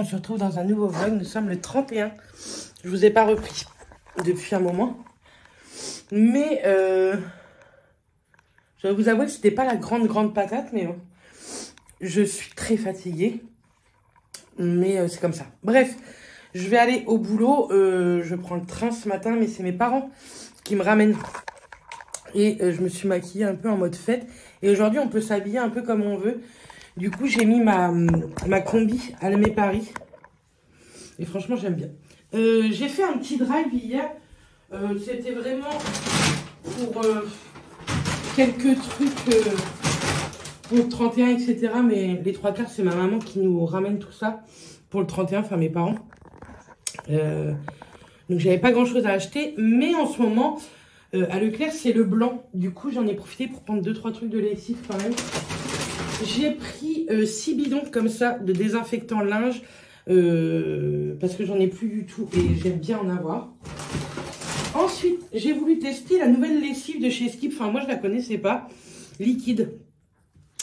On se retrouve dans un nouveau vlog. Nous sommes le 31. Je vous ai pas repris depuis un moment. Mais je dois vous avouer que c'était pas la grande patate. Mais je suis très fatiguée. Mais c'est comme ça. Bref, je vais aller au boulot. Je prends le train ce matin. Mais c'est mes parents qui me ramènent. Et je me suis maquillée un peu en mode fête. Et aujourd'hui, on peut s'habiller un peu comme on veut. Du coup, j'ai mis ma combi à Almé Paris. Et franchement, j'aime bien. J'ai fait un petit drive hier. C'était vraiment pour quelques trucs pour le 31, etc. Mais les trois quarts, c'est ma maman qui nous ramène tout ça pour le 31, enfin mes parents. Donc, j'avais pas grand-chose à acheter. Mais en ce moment, à Leclerc, c'est le blanc. Du coup, j'en ai profité pour prendre 2-3 trucs de lessive quand même. J'ai pris 6 bidons comme ça de désinfectant linge parce que j'en ai plus du tout et j'aime bien en avoir. Ensuite, j'ai voulu tester la nouvelle lessive de chez Skip. Enfin, moi, je la connaissais pas. Liquide.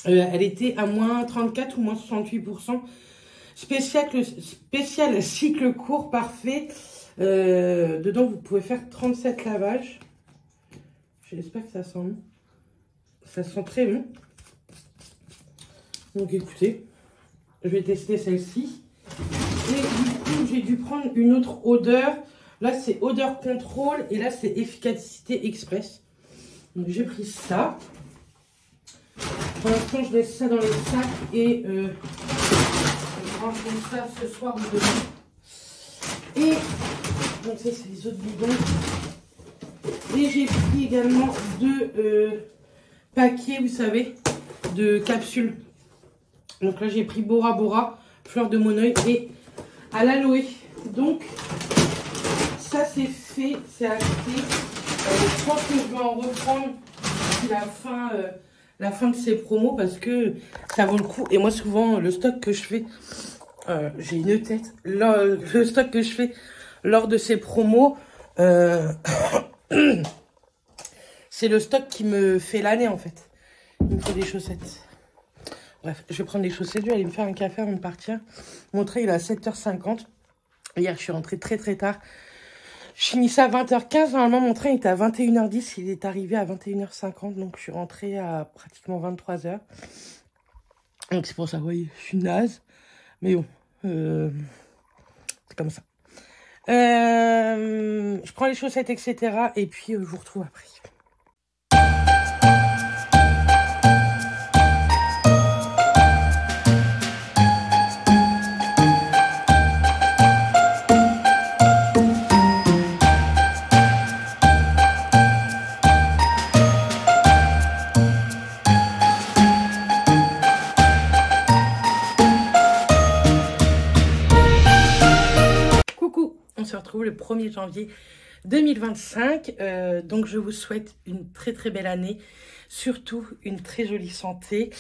Elle était à moins 34 ou moins 68%. Spécial cycle court parfait. Dedans, vous pouvez faire 37 lavages. J'espère que ça sent bon. Ça sent très bon. Donc écoutez, je vais tester celle-ci. Et du coup, j'ai dû prendre une autre odeur. Là, c'est odeur contrôle. Et là, c'est efficacité express. Donc j'ai pris ça. Pour l'instant, je laisse ça dans le sac. Et je rangerai ça ce soir ou demain. Et donc ça, c'est les autres bidons. Et j'ai pris également 2 paquets, vous savez, de capsules. Donc là, j'ai pris Bora Bora, fleur de Moneuil et à l'aloe. Donc, ça, c'est fait, c'est acheté. Je pense que je vais en reprendre d'ici la fin de ces promos parce que ça vaut le coup. Et moi, souvent, le stock que je fais, j'ai une tête. Le stock que je fais lors de ces promos, c'est le stock qui me fait l'année, en fait. Il me faut des chaussettes. Bref, je vais prendre les chaussettes, je vais aller me faire un café avant de partir. Mon train, il est à 7h50. Hier, je suis rentrée très tard. Je finissais à 20h15. Normalement, mon train était à 21h10. Il est arrivé à 21h50. Donc, je suis rentrée à pratiquement 23h. Donc, c'est pour ça, vous voyez, je suis naze. Mais bon, c'est comme ça. Je prends les chaussettes, etc. Et puis, je vous retrouve après. On se retrouve le 1er janvier 2025. Donc, je vous souhaite une très belle année. Surtout, une très jolie santé.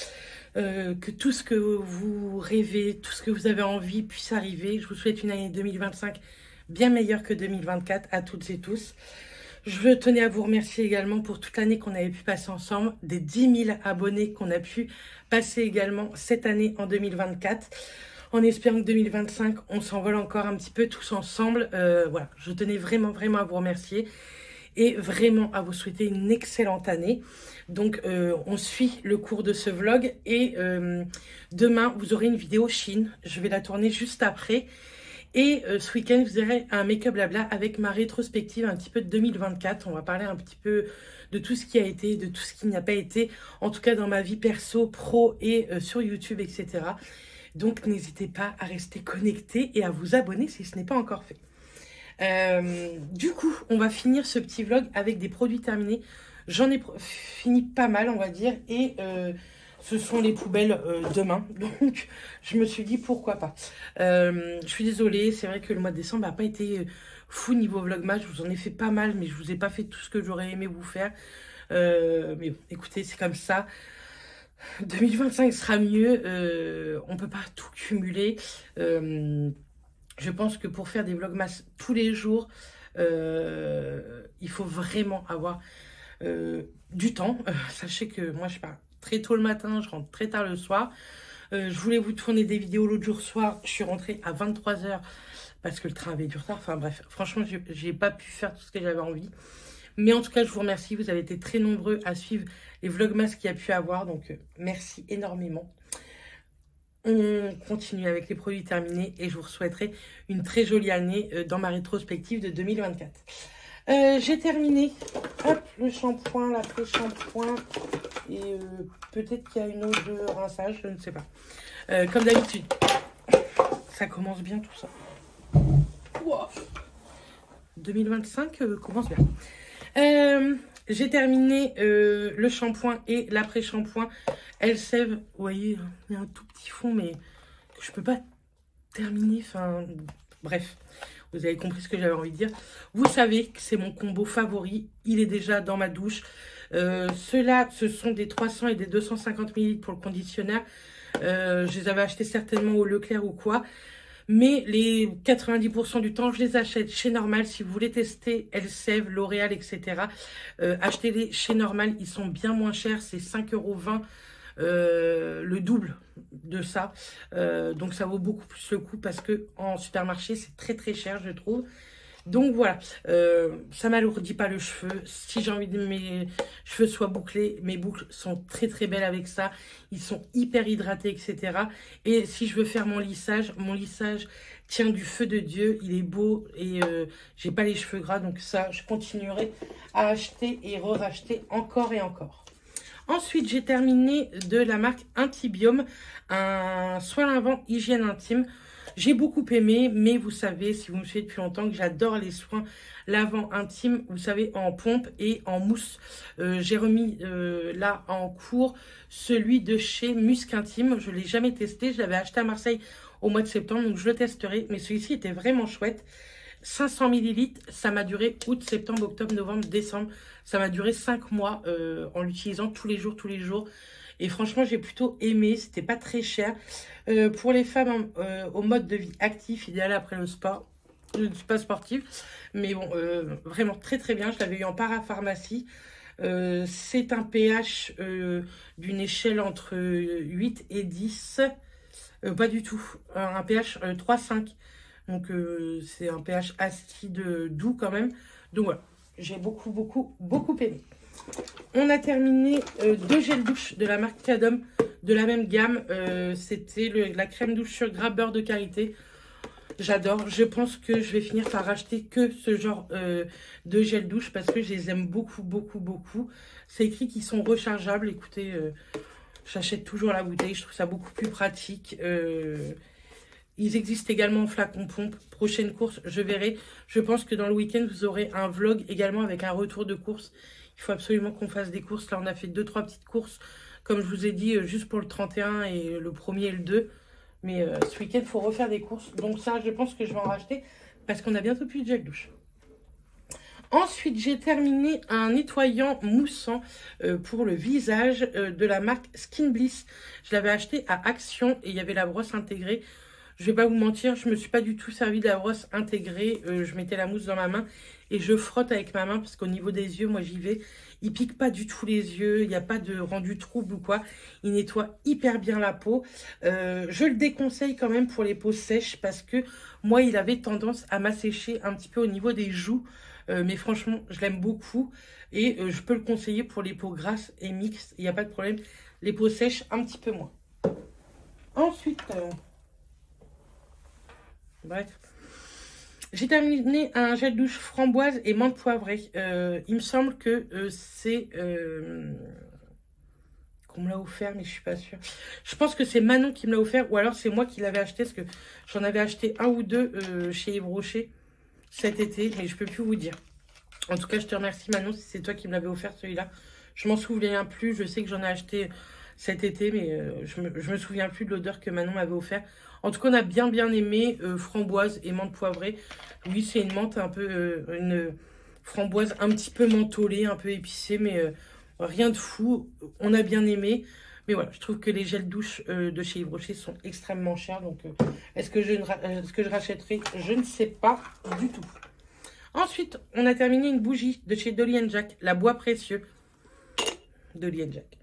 Que tout ce que vous rêvez, tout ce que vous avez envie puisse arriver. Je vous souhaite une année 2025 bien meilleure que 2024 à toutes et tous. Je tenais à vous remercier également pour toute l'année qu'on avait pu passer ensemble. Des 10 000 abonnés qu'on a pu passer également cette année en 2024. En espérant que 2025, on s'envole encore un petit peu tous ensemble. Voilà, je tenais vraiment à vous remercier et vraiment à vous souhaiter une excellente année. Donc, on suit le cours de ce vlog et demain, vous aurez une vidéo Chine. Je vais la tourner juste après. Et ce week-end, vous aurez un make-up blabla avec ma rétrospective un petit peu de 2024. On va parler un petit peu de tout ce qui a été, de tout ce qui n'a pas été, en tout cas dans ma vie perso, pro et sur YouTube, etc. Donc, n'hésitez pas à rester connecté et à vous abonner si ce n'est pas encore fait. Du coup, on va finir ce petit vlog avec des produits terminés. J'en ai fini pas mal, on va dire. Et ce sont les poubelles demain. Donc, je me suis dit, pourquoi pas. Je suis désolée, c'est vrai que le mois de décembre n'a pas été fou niveau vlogmas. Je vous en ai fait pas mal, mais je vous ai pas fait tout ce que j'aurais aimé vous faire. Mais bon, écoutez, c'est comme ça. 2025 sera mieux, on peut pas tout cumuler. Je pense que pour faire des vlogmas tous les jours, il faut vraiment avoir du temps. Sachez que moi je pars très tôt le matin, je rentre très tard le soir. Je voulais vous tourner des vidéos l'autre jour soir. Je suis rentrée à 23 h parce que le train avait du retard. Enfin bref, franchement, j'ai pas pu faire tout ce que j'avais envie. Mais en tout cas, je vous remercie. Vous avez été très nombreux à suivre les vlogmas qu'il y a pu avoir. Donc, merci énormément. On continue avec les produits terminés et je vous souhaiterai une très jolie année dans ma rétrospective de 2024. J'ai terminé, hop, le shampoing, l'après-shampoing et peut-être qu'il y a une eau de rinçage, je ne sais pas. Comme d'habitude, ça commence bien tout ça. Wow. 2025 commence bien. J'ai terminé le shampoing et l'après-shampoing. Elsev, vous voyez, il y a un tout petit fond, mais que je peux pas terminer. Enfin, bref, vous avez compris ce que j'avais envie de dire. Vous savez que c'est mon combo favori. Il est déjà dans ma douche. Ceux-là, ce sont des 300 et des 250 ml pour le conditionnaire. Je les avais achetés certainement au Leclerc ou quoi. Mais les 90% du temps, je les achète chez Normal. Si vous voulez tester Elsev, L'Oréal, etc., achetez-les chez Normal. Ils sont bien moins chers. C'est 5,20 €, le double de ça. Donc, ça vaut beaucoup plus le coup parce que en supermarché, c'est très, très cher, je trouve. Donc, voilà. Ça m'alourdit pas le cheveu. Si j'ai envie que mes cheveux soient bouclés, mes boucles sont très, très belles avec ça. Ils sont hyper hydratés, etc. Et si je veux faire mon lissage tient du feu de Dieu. Il est beau et j'ai pas les cheveux gras. Donc, ça, je continuerai à acheter et re-racheter encore et encore. Ensuite, j'ai terminé de la marque Intibiome, un soin lavant hygiène intime. J'ai beaucoup aimé, mais vous savez, si vous me suivez depuis longtemps, que j'adore les soins lavant intimes, vous savez, en pompe et en mousse. J'ai remis là en cours celui de chez Musc Intime. Je ne l'ai jamais testé, je l'avais acheté à Marseille au mois de septembre, donc je le testerai. Mais celui-ci était vraiment chouette. 500 ml, ça m'a duré août, septembre, octobre, novembre, décembre. Ça m'a duré 5 mois en l'utilisant tous les jours. Et franchement, j'ai plutôt aimé. C'était pas très cher. Pour les femmes au mode de vie actif, idéal après le sport. Je ne suis pas sportive. Mais bon, vraiment très très bien. Je l'avais eu en parapharmacie. C'est un pH d'une échelle entre 8 et 10. Pas du tout. Un pH 3,5. Donc, c'est un pH acide doux quand même. Donc, voilà. J'ai beaucoup aimé. On a terminé 2 gels douche de la marque Cadom, de la même gamme. C'était la crème douche sur gras beurre de karité. J'adore. Je pense que je vais finir par acheter que ce genre de gel douche parce que je les aime beaucoup. C'est écrit qu'ils sont rechargeables. Écoutez, j'achète toujours la bouteille. Je trouve ça beaucoup plus pratique. Ils existent également en flacon pompe. Prochaine course, je verrai. Je pense que dans le week-end, vous aurez un vlog également avec un retour de course. Il faut absolument qu'on fasse des courses. Là, on a fait 2-3 petites courses, comme je vous ai dit, juste pour le 31 et le 1er et le 2. Mais ce week-end, il faut refaire des courses. Donc ça, je pense que je vais en racheter parce qu'on a bientôt plus de gel douche. Ensuite, j'ai terminé un nettoyant moussant pour le visage de la marque Skin Bliss. Je l'avais acheté à Action et il y avait la brosse intégrée. Je vais pas vous mentir, je me suis pas du tout servi de la brosse intégrée. Je mettais la mousse dans ma main et je frotte avec ma main parce qu'au niveau des yeux, moi j'y vais. Il pique pas du tout les yeux, il n'y a pas de rendu trouble ou quoi. Il nettoie hyper bien la peau. Je le déconseille quand même pour les peaux sèches parce que moi il avait tendance à m'assécher un petit peu au niveau des joues. Mais franchement, je l'aime beaucoup et je peux le conseiller pour les peaux grasses et mixtes. Il n'y a pas de problème. Les peaux sèches, un petit peu moins. Ensuite... bref, j'ai terminé un gel douche framboise et menthe poivrée. Il me semble que c'est qu'on me l'a offert, mais je suis pas sûre. Je pense que c'est Manon qui me l'a offert, ou alors c'est moi qui l'avais acheté, parce que j'en avais acheté un ou deux chez Yves Rocher cet été, mais je peux plus vous dire. En tout cas, je te remercie Manon si c'est toi qui me l'avais offert celui-là. Je m'en souviens plus, je sais que j'en ai acheté cet été, mais je me souviens plus de l'odeur que Manon m'avait offert. En tout cas, on a bien aimé framboise et menthe poivrée. Oui, c'est une menthe un peu, une framboise un petit peu mentholée, un peu épicée, mais rien de fou. On a bien aimé. Mais voilà, je trouve que les gels douche de chez Yves Rocher sont extrêmement chers. Donc, est-ce que je rachèterai? Je ne sais pas du tout. Ensuite, on a terminé une bougie de chez Dolly & Jack, la bois précieux. Dolly & Jack.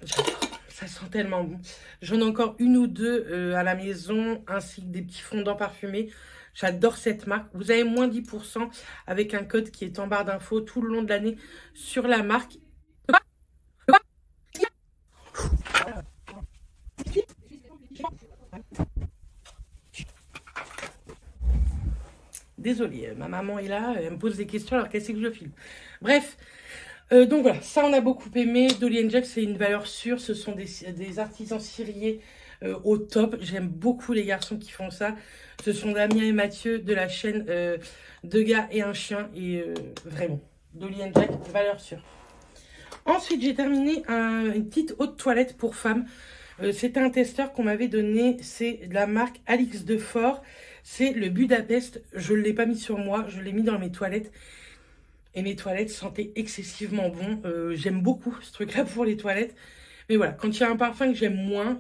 J'adore. ça sent tellement bon. J'en ai encore une ou deux à la maison, ainsi que des petits fondants parfumés. J'adore cette marque. Vous avez moins 10% avec un code qui est en barre d'infos tout le long de l'année sur la marque. Désolée, ma maman est là, elle me pose des questions alors qu'elle sait que je filme. Bref, donc voilà, ça on a beaucoup aimé. Dolly & Jack, c'est une valeur sûre, ce sont des artisans ciriers au top. J'aime beaucoup les garçons qui font ça. Ce sont Damien et Mathieu de la chaîne Deux gars et un chien. Et vraiment, Dolly & Jack, valeur sûre. Ensuite, j'ai terminé une petite eau de toilette pour femmes. C'était un testeur qu'on m'avait donné, c'est de la marque Alix de Fort. C'est le Budapest, je ne l'ai pas mis sur moi, je l'ai mis dans mes toilettes. Et mes toilettes sentaient excessivement bon. J'aime beaucoup ce truc-là pour les toilettes. Mais voilà, quand il y a un parfum que j'aime moins,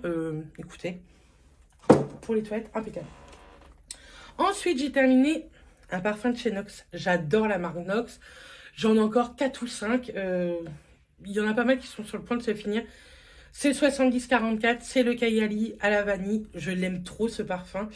écoutez, pour les toilettes, impeccable. Ensuite, j'ai terminé un parfum de chez Nox. J'adore la marque Nox. J'en ai encore 4 ou 5. Il y en a pas mal qui sont sur le point de se finir. C'est le 70-44, c'est le Kayali à la vanille. Je l'aime trop ce parfum.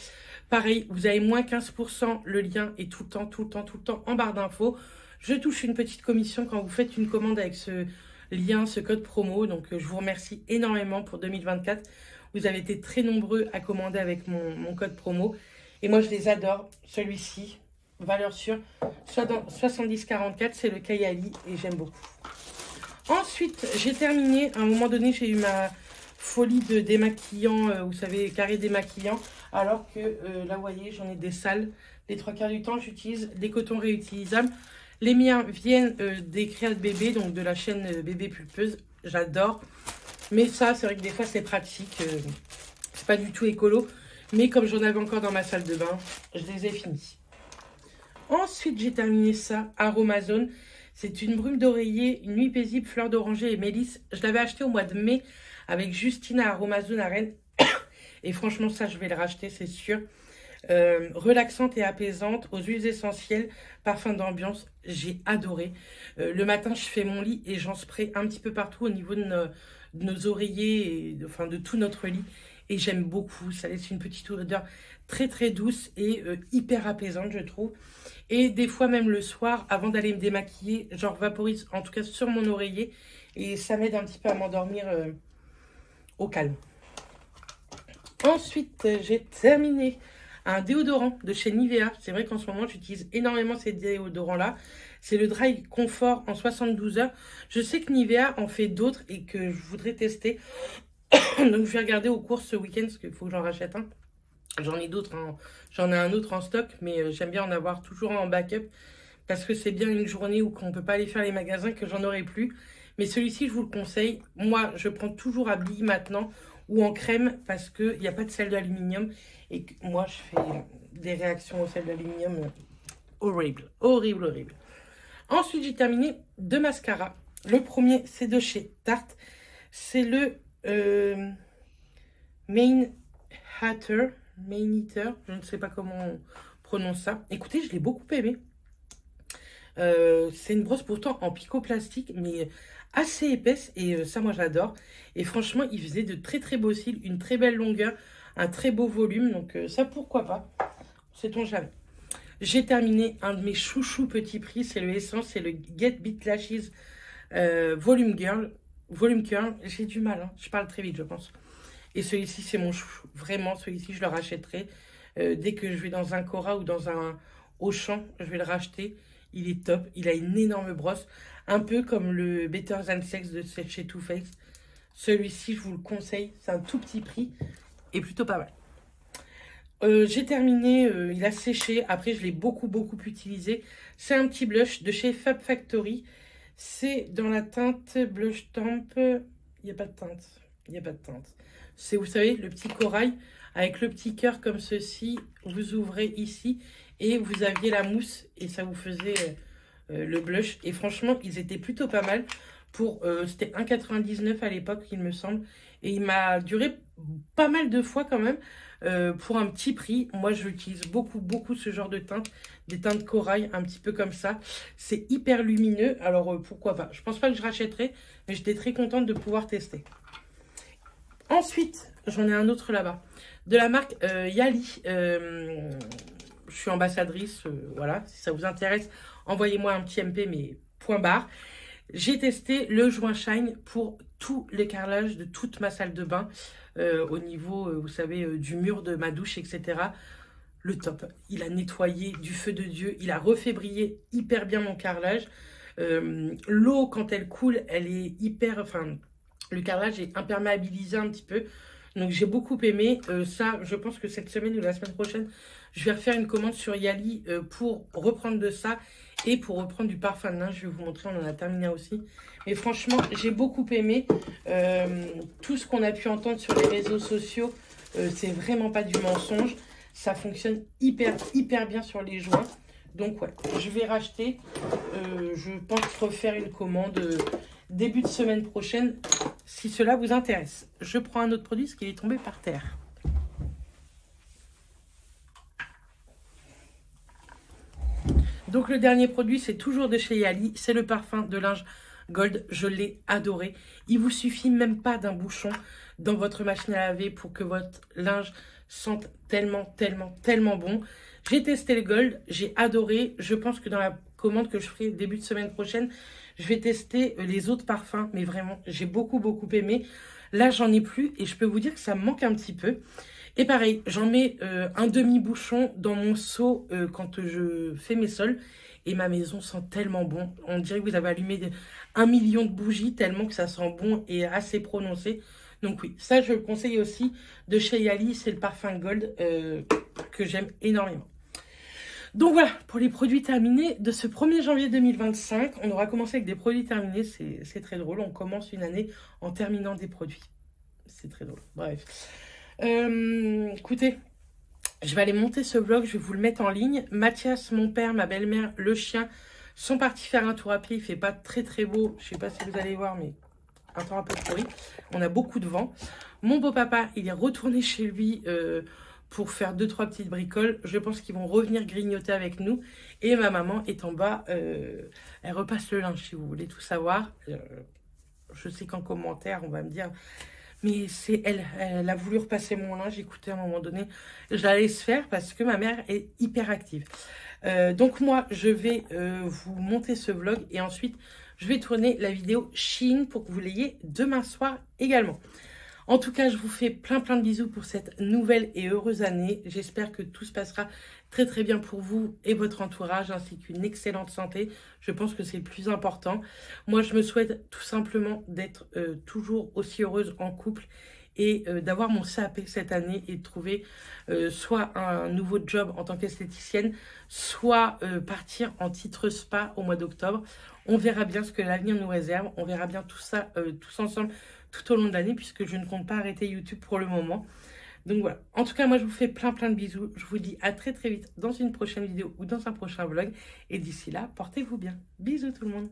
Pareil, vous avez moins 15%. Le lien est tout le temps en barre d'infos. Je touche une petite commission quand vous faites une commande avec ce lien, ce code promo. Donc, je vous remercie énormément pour 2024. Vous avez été très nombreux à commander avec mon code promo. Et moi, je les adore. Celui-ci, valeur sûre, 70-44, c'est le Kayali et j'aime beaucoup. Ensuite, j'ai terminé. À un moment donné, j'ai eu ma folie de démaquillant, vous savez, carré démaquillant. Alors que là, vous voyez, j'en ai des sales. Les 3/4 du temps, j'utilise des cotons réutilisables. Les miens viennent des créas de bébé, donc de la chaîne Bébé Pulpeuse. J'adore. Mais ça, c'est vrai que des fois, c'est pratique. C'est pas du tout écolo. Mais comme j'en avais encore dans ma salle de bain, je les ai finis. Ensuite, j'ai terminé ça, Aromazone. C'est une brume d'oreiller, une nuit paisible, fleur d'oranger et mélisse. Je l'avais acheté au mois de mai avec Justine à Aromazone à Rennes. Et franchement, ça, je vais le racheter, c'est sûr. Relaxante et apaisante, aux huiles essentielles, parfum d'ambiance. J'ai adoré. Le matin, je fais mon lit et j'en spray un petit peu partout au niveau de nos oreillers, et enfin de tout notre lit. Et j'aime beaucoup. Ça laisse une petite odeur très très douce et hyper apaisante, je trouve. Et des fois, même le soir, avant d'aller me démaquiller, j'en vaporise en tout cas sur mon oreiller. Et ça m'aide un petit peu à m'endormir au calme. Ensuite, j'ai terminé un déodorant de chez Nivea. C'est vrai qu'en ce moment, j'utilise énormément ces déodorants-là. C'est le Dry Comfort en 72 heures. Je sais que Nivea en fait d'autres et que je voudrais tester. Donc, je vais regarder aux courses ce week-end parce qu'il faut que j'en rachète un. J'en ai d'autres, j'en ai un autre en stock, mais j'aime bien en avoir toujours en backup parce que c'est bien une journée où on ne peut pas aller faire les magasins que j'en aurai plus. Mais celui-ci, je vous le conseille. Moi, je prends toujours à billes maintenant ou en crème parce qu'il n'y a pas de sel d'aluminium. Et que moi, je fais des réactions au sel d'aluminium horribles. Ensuite, j'ai terminé 2 mascaras. Le premier, c'est de chez Tarte. C'est le Main Eater, je ne sais pas comment on prononce ça. Écoutez, je l'ai beaucoup aimé. C'est une brosse pourtant en picoplastique, mais assez épaisse. Et ça, moi, j'adore. Et franchement, il faisait de très, très beaux cils, une très belle longueur, un très beau volume. Donc, ça, pourquoi pas. Sait-on jamais. J'ai terminé un de mes chouchous petit prix. C'est le Essence, c'est le Get Beat Lashes Volume Curl. J'ai du mal, hein. Je parle très vite, je pense. Et celui-ci, c'est mon chouchou. Vraiment, celui-ci, je le rachèterai. Dès que je vais dans un Cora ou dans un Auchan, je vais le racheter. Il est top. Il a une énorme brosse. Un peu comme le Better Than Sex de chez Too Faced. Celui-ci, je vous le conseille. C'est un tout petit prix et plutôt pas mal. J'ai terminé. Il a séché. Après, je l'ai beaucoup utilisé. C'est un petit blush de chez Fab Factory. C'est dans la teinte Blush Tamp. Il n'y a pas de teinte. C'est, vous savez, le petit corail avec le petit cœur comme ceci. Vous ouvrez ici et vous aviez la mousse et ça vous faisait le blush. Et franchement, ils étaient plutôt pas mal. C'était 1,99 à l'époque, il me semble. Et il m'a duré pas mal de fois quand même pour un petit prix. Moi, je l'utilise beaucoup ce genre de teinte. Des teintes corail, un petit peu comme ça. C'est hyper lumineux. Alors, pourquoi pas. Je pense pas que je rachèterai, mais j'étais très contente de pouvoir tester. Ensuite, j'en ai un autre là-bas. De la marque Yali. Je suis ambassadrice, voilà. Si ça vous intéresse, envoyez-moi un petit MP, mais point barre. J'ai testé le joint Shine pour tous les carrelages de toute ma salle de bain. Au niveau, vous savez, du mur de ma douche, etc. Le top. Il a nettoyé du feu de Dieu. Il a refait briller hyper bien mon carrelage. L'eau, quand elle coule, elle est hyper... Enfin, le carrelage est imperméabilisé un petit peu. Donc, j'ai beaucoup aimé. Ça, je pense que cette semaine ou la semaine prochaine, je vais refaire une commande sur Yali pour reprendre de ça et pour reprendre du parfum de linge. Je vais vous montrer, on en a terminé aussi. Mais franchement, j'ai beaucoup aimé. Tout ce qu'on a pu entendre sur les réseaux sociaux, c'est vraiment pas du mensonge. Ça fonctionne hyper bien sur les joints. Donc ouais, je vais racheter. Je pense refaire une commande début de semaine prochaine, si cela vous intéresse. Je prends un autre produit, parce qu'il est tombé par terre. Donc le dernier produit, c'est toujours de chez Yali. C'est le parfum de linge Gold. Je l'ai adoré. Il vous suffit même pas d'un bouchon dans votre machine à laver pour que votre linge sente tellement bon. J'ai testé le Gold, j'ai adoré. Je pense que dans la commande que je ferai début de semaine prochaine, je vais tester les autres parfums. Mais vraiment, j'ai beaucoup aimé. Là, j'en ai plus et je peux vous dire que ça me manque un petit peu. Et pareil, j'en mets un demi-bouchon dans mon seau quand je fais mes sols. Et ma maison sent tellement bon. On dirait que vous avez allumé 1 million de bougies tellement que ça sent bon et assez prononcé. Donc oui, ça je le conseille aussi de chez Yali. C'est le parfum Gold que j'aime énormément. Donc voilà, pour les produits terminés de ce 1er janvier 2025. On aura commencé avec des produits terminés. C'est très drôle. On commence une année en terminant des produits. C'est très drôle. Bref. Écoutez, je vais aller monter ce vlog, je vais vous le mettre en ligne. Mathias, mon père, ma belle-mère, le chien sont partis faire un tour à pied. Il fait pas très beau, je sais pas si vous allez voir, mais un temps un peu pourri. On a beaucoup de vent. Mon beau-papa, il est retourné chez lui pour faire 2-3 petites bricoles. Je pense qu'ils vont revenir grignoter avec nous. Et ma maman est en bas, elle repasse le linge si vous voulez tout savoir. Je sais qu'en commentaire, on va me dire... Mais c'est elle a voulu repasser mon linge. Écoutez, à un moment donné, je la laisse faire parce que ma mère est hyper active. Donc moi, je vais vous monter ce vlog et ensuite, je vais tourner la vidéo Shein pour que vous l'ayez demain soir également. En tout cas, je vous fais plein de bisous pour cette nouvelle et heureuse année. J'espère que tout se passera très bien pour vous et votre entourage, ainsi qu'une excellente santé. Je pense que c'est le plus important. Moi, je me souhaite tout simplement d'être toujours aussi heureuse en couple et d'avoir mon CAP cette année et de trouver soit un nouveau job en tant qu'esthéticienne, soit partir en titre spa au mois d'octobre. On verra bien ce que l'avenir nous réserve. On verra bien tout ça tous ensemble tout au long de l'année, puisque je ne compte pas arrêter YouTube pour le moment. Donc voilà. En tout cas, moi, je vous fais plein de bisous. Je vous dis à très vite dans une prochaine vidéo ou dans un prochain vlog. Et d'ici là, portez-vous bien. Bisous tout le monde.